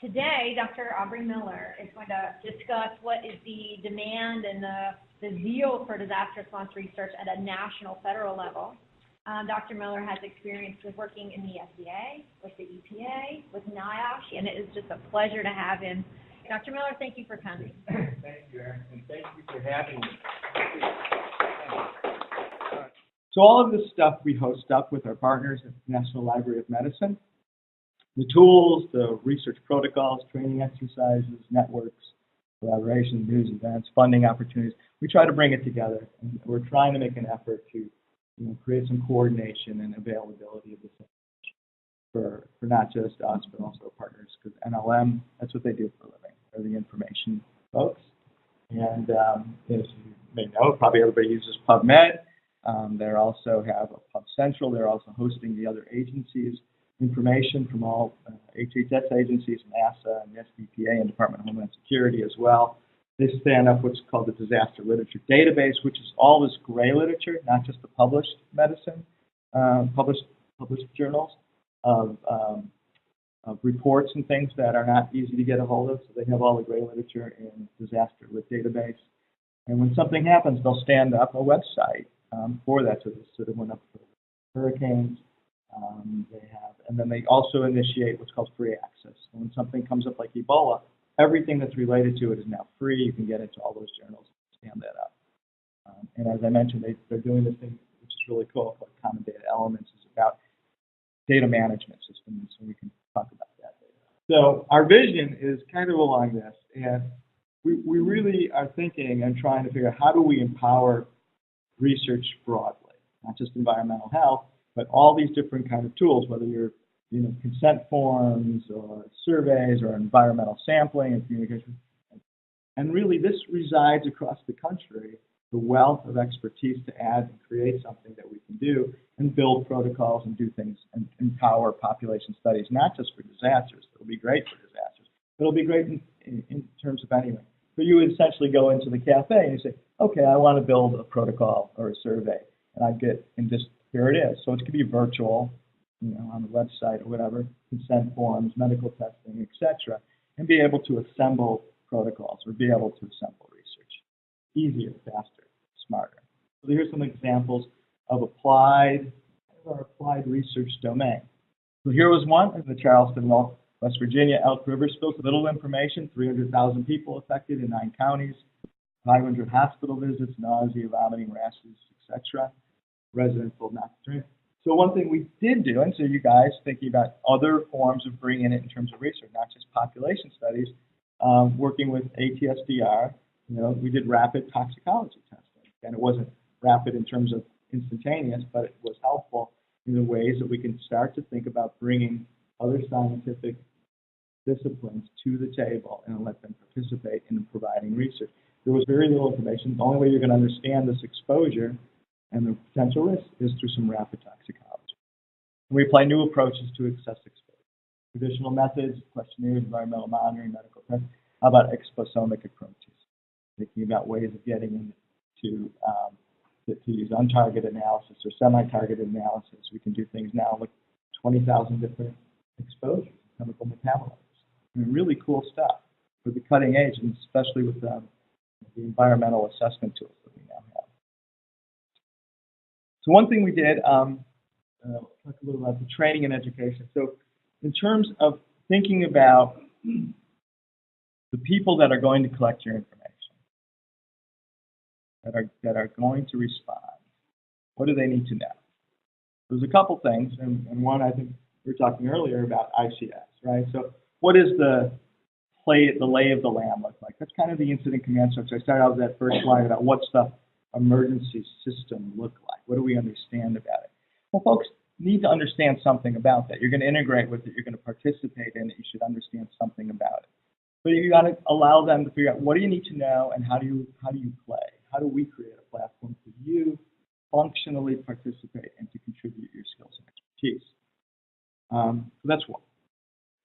Today, Dr. Aubrey Miller is going to discuss what is the demand and the zeal for disaster response research at a national, federal level. Dr. Miller has experience with working in the FDA, with the EPA, with NIOSH, and it is just a pleasure to have him. Dr. Miller, thank you for coming. Thank you, Erin, and thank you for having me. So all of this stuff we host up with our partners at the National Library of Medicine. The tools, the research protocols, training exercises, networks, collaboration, news events, funding opportunities. We try to bring it together, and we're trying to make an effort to create some coordination and availability of this for not just us, but also partners, because NLM, that's what they do for a living. They're the information folks. And as you may know, probably everybody uses PubMed. They also have a Pub Central. They're also hosting the other agencies' information from all HHS agencies, NASA, and SDPA, and Department of Homeland Security as well. They stand up what's called the Disaster Literature Database, which is all this gray literature, not just the published medicine, published journals of reports and things that are not easy to get a hold of. So they have all the gray literature in Disaster Lit Database. And when something happens, they'll stand up a website for that. So they sort of went up for hurricanes. And then they also initiate what's called free access. So when something comes up like Ebola, everything that's related to it is now free. You can get into all those journals and stand that up. And as I mentioned, they're doing this thing, which is really cool, called Common Data Elements. It's about data management systems, so we can talk about that later. So our vision is kind of along this, and we really are thinking and trying to figure out how do we empower research broadly, not just environmental health, but all these different kind of tools, whether you're consent forms or surveys or environmental sampling and communication. And really this resides across the country, the wealth of expertise to add and create something that we can do and build protocols and do things and empower population studies, not just for disasters. It'll be great for disasters, but it'll be great in terms of anything. So you would essentially go into the cafe and you say, okay, I want to build a protocol or a survey, and I get, and just here it is. So it could be virtual, on the website or whatever, consent forms, medical testing, etc., and be able to assemble protocols or be able to assemble research easier, faster, smarter. So here's some examples of applied research domain. So here was one in the Charleston, West Virginia, Elk River spill. Little information, 300,000 people affected in 9 counties, 500 hospital visits, nausea, vomiting, rashes, etc. Residents told not to drink. So one thing we did do, and so you guys thinking about other forms of bringing it in terms of research, not just population studies, working with ATSDR, we did rapid toxicology testing. And it wasn't rapid in terms of instantaneous, but it was helpful in the ways that we can start to think about bringing other scientific disciplines to the table and let them participate in providing research. There was very little information. The only way you're going to understand this exposure and the potential risk is through some rapid toxicology. And we apply new approaches to assess exposure. Traditional methods, questionnaires, environmental monitoring, medical tests. How about exposomic approaches? Thinking about ways of getting into to use untargeted analysis or semi-targeted analysis. We can do things now with 20,000 different exposures, chemical metabolites. Really cool stuff for the cutting edge, and especially with the environmental assessment tools that we now have. So one thing we did, talk a little about the training and education. So in terms of thinking about the people that are going to collect your information, that are going to respond, what do they need to know? There's a couple things, and one I think we were talking earlier about ICS, right? So what is the lay of the land look like? That's kind of the incident command structure. I started out with that first slide about what's the emergency system look like? What do we understand about it? Well, folks need to understand something about that. You're going to integrate with it. You're going to participate in it. You should understand something about it. But you got to allow them to figure out what do you need to know and how do you play? How do we create a platform for you functionally participate and to contribute your skills and expertise? So that's one.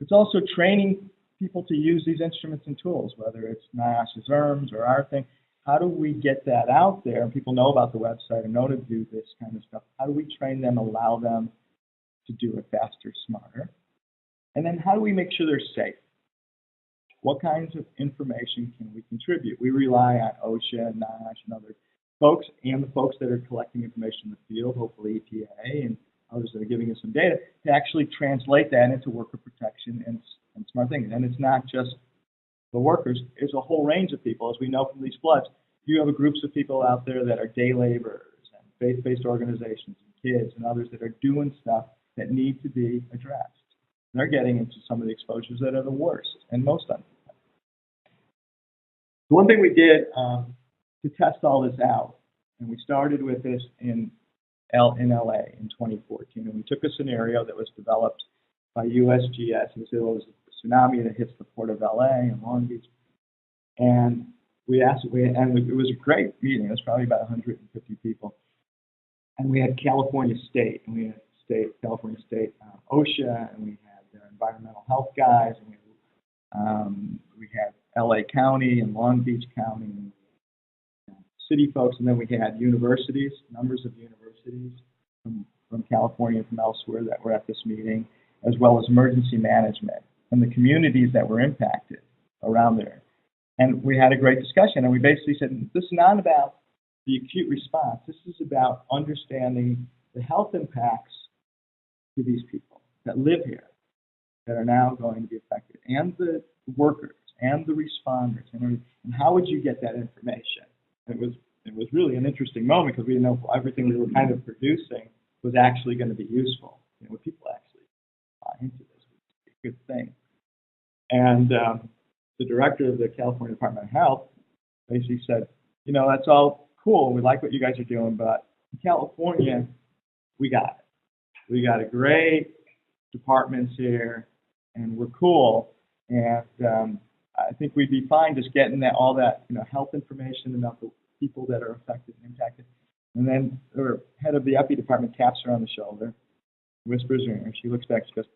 It's also training people to use these instruments and tools, whether it's NIEHS, ERMS, or our thing. How do we get that out there and people know about the website and know to do this kind of stuff? How do we train them, allow them to do it faster, smarter? And then how do we make sure they're safe? what kinds of information can we contribute? We rely on OSHA and NIH and other folks, and the folks that are collecting information in the field, hopefully EPA and others that are giving us some data, to actually translate that into worker protection and smart things. And it's not just the workers, it's a whole range of people. As we know from these floods, you have groups of people out there that are day laborers and faith-based organizations and kids and others that are doing stuff that need to be addressed. They're getting into some of the exposures that are the worst and most unprotected. The one thing we did to test all this out, and we started with this in LA in 2014, and we took a scenario that was developed by USGS, and it was a tsunami that hits the port of LA and Long Beach, and it was a great meeting. It was probably about 150 people, and we had California State, and we had California State OSHA, and we had their environmental health guys, and we had LA County and Long Beach County, and city folks, and then we had universities, numbers of universities from California and from elsewhere that were at this meeting, as well as emergency management and the communities that were impacted around there. And we had a great discussion, and we basically said, this is not about the acute response. This is about understanding the health impacts to these people that live here, that are now going to be affected, and the workers, and the responders, and how would you get that information? It was really an interesting moment because we didn't know if everything we were kind of producing was actually going to be useful. Would people actually buy into this? It's a good thing. And the director of the California Department of Health basically said, that's all cool. We like what you guys are doing, but in California, we got it. We got a great departments here, and we're cool. And I think we'd be fine just getting all that health information about the people that are affected and impacted. And then the head of the EPI department taps her on the shoulder, whispers her, and she looks back, she goes,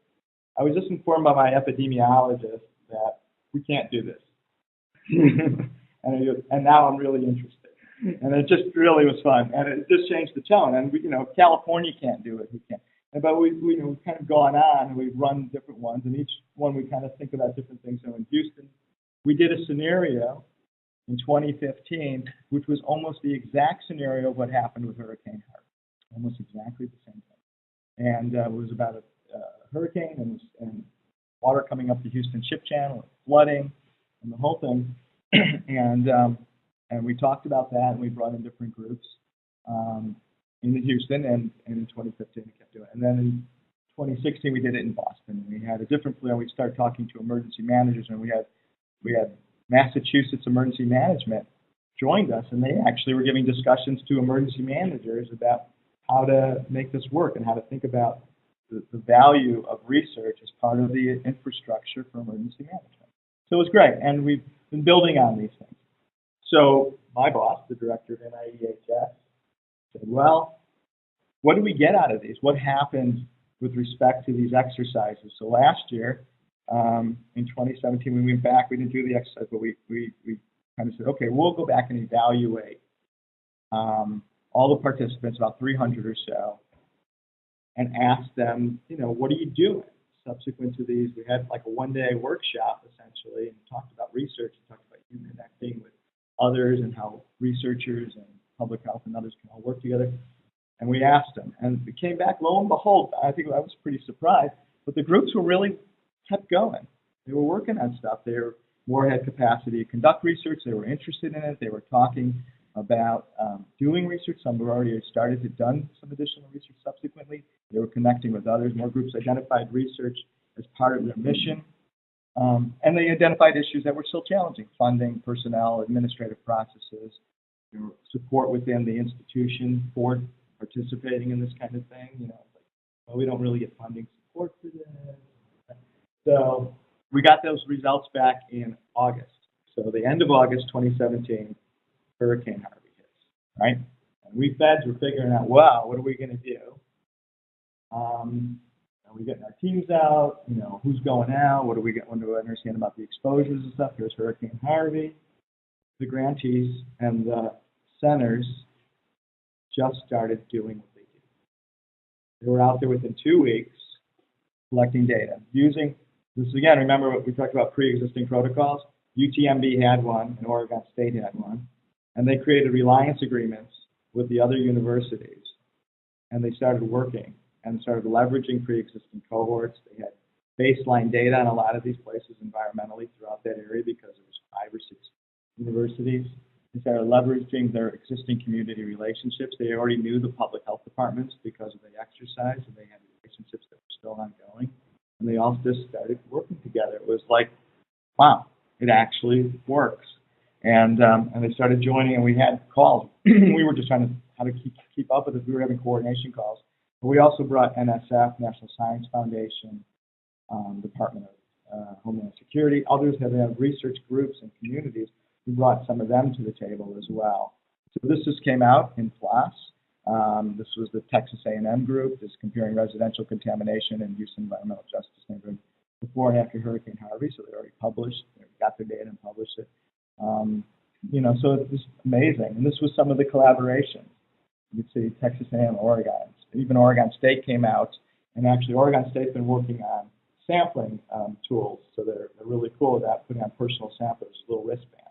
I was just informed by my epidemiologist that we can't do this. and now I'm really interested. And it just really was fun. And it just changed the tone. And, California can't do it. We can't. But we've kind of gone on, and we've run different ones. And each one we kind of think about different things. So in Houston, we did a scenario in 2015, which was almost the exact scenario of what happened with Hurricane Harvey. Almost exactly the same thing. And it was about a hurricane and water coming up the Houston Ship Channel, and flooding, and the whole thing. And we talked about that, and we brought in different groups in Houston, and in 2015 we kept doing it. And then in 2016 we did it in Boston. We had a different plan. We started talking to emergency managers, and we had Massachusetts Emergency Management joined us, and they actually were giving discussions to emergency managers about how to make this work and how to think about the value of research as part of the infrastructure for emergency management. So it was great, and we've been building on these things. So my boss, the director of NIEHS, said, well, what do we get out of these? What happens with respect to these exercises? So last year, in 2017, we went back. We didn't do the exercise, but we kind of said, okay, we'll go back and evaluate all the participants, about 300 or so, and ask them, what are you doing subsequent to these? We had like a one-day workshop, essentially, and talked about research, and talked about you connecting with others and how researchers and public health and others can all work together. And we asked them, and we came back, lo and behold, I think I was pretty surprised, but the groups were really kept going. They were working on stuff. They were more had capacity to conduct research. They were interested in it. They were talking about doing research. Some have already started to done some additional research subsequently. They were connecting with others. More groups identified research as part of their mission. And they identified issues that were still challenging: funding, personnel, administrative processes, support within the institution for participating in this kind of thing. Well, we don't really get funding support for this. So we got those results back in August. So the end of August 2017, Hurricane Harvey hits, right? And we feds were figuring out, wow, what are we going to do? Are we getting our teams out? Who's going out? What do we understand about the exposures and stuff? Here's Hurricane Harvey. The grantees and the centers just started doing what they do. They were out there within 2 weeks collecting data, using This again, remember what we talked about pre-existing protocols? UTMB had one, and Oregon State had one, and they created reliance agreements with the other universities, and they started working and started leveraging pre-existing cohorts. They had baseline data on a lot of these places environmentally throughout that area because it was 5 or 6 universities. They started leveraging their existing community relationships. They already knew the public health departments because of the exercise, and they had relationships that were still ongoing. And they all just started working together. It was like, wow, it actually works. And they started joining, and we had calls. We were just trying to how to keep up with it. We were having coordination calls. But we also brought NSF, National Science Foundation, Department of Homeland Security, others that have research groups and communities. We brought some of them to the table as well. So this just came out in PLOS. This was the Texas A&M group, this comparing residential contamination and Houston environmental justice neighborhood before and after Hurricane Harvey. So they already published, they got their data and published it. You know, so it's just amazing. And this was some of the collaborations. You could see Texas A&M, Oregon, even Oregon State came out, and actually Oregon State's been working on sampling tools. So they're really cool with that, putting on personal samplers, little wristbands.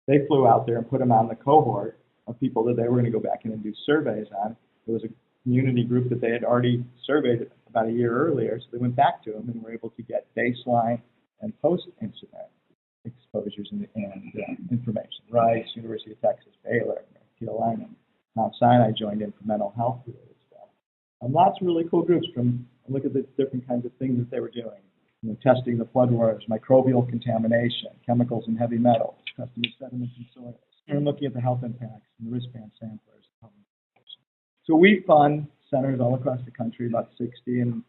They flew out there and put them on the cohort of people that they were going to go back in and do surveys on. It was a community group that they had already surveyed about a year earlier, so they went back to them and were able to get baseline and post-incident exposures and information. Rice, University of Texas, Baylor, North Carolina, Mount Sinai joined in for mental health related stuff. Lots of really cool groups from, look at the different kinds of things that they were doing. You know, testing the flood waters, microbial contamination, chemicals and heavy metals, testing the sediments and soils, and looking at the health impacts and the wristband samplers. So we fund centers all across the country, about 60, and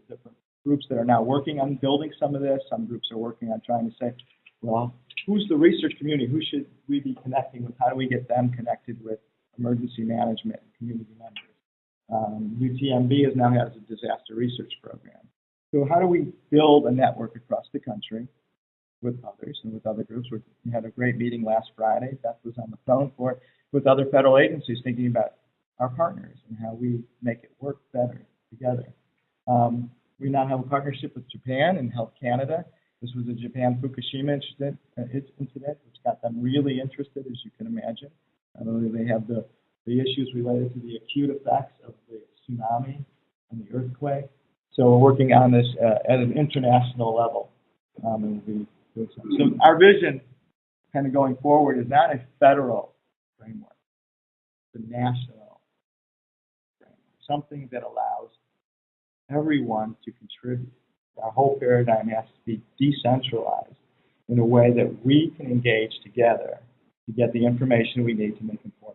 different groups that are now working on building some of this. Some groups are working on trying to say, well, who's the research community? Who should we be connecting with? How do we get them connected with emergency management and community members? UTMB now has a disaster research program. So how do we build a network across the country with others and with other groups? We had a great meeting last Friday. Beth was on the phone for it with other federal agencies thinking about our partners and how we make it work better together. We now have a partnership with Japan and Health Canada. This was a Japan Fukushima incident, which got them really interested, as you can imagine. Not only do they have the issues related to the acute effects of the tsunami and the earthquake. So we're working on this at an international level. So our vision kind of going forward is not a federal framework, it's a national framework, something that allows everyone to contribute. Our whole paradigm has to be decentralized in a way that we can engage together to get the information we need to make informed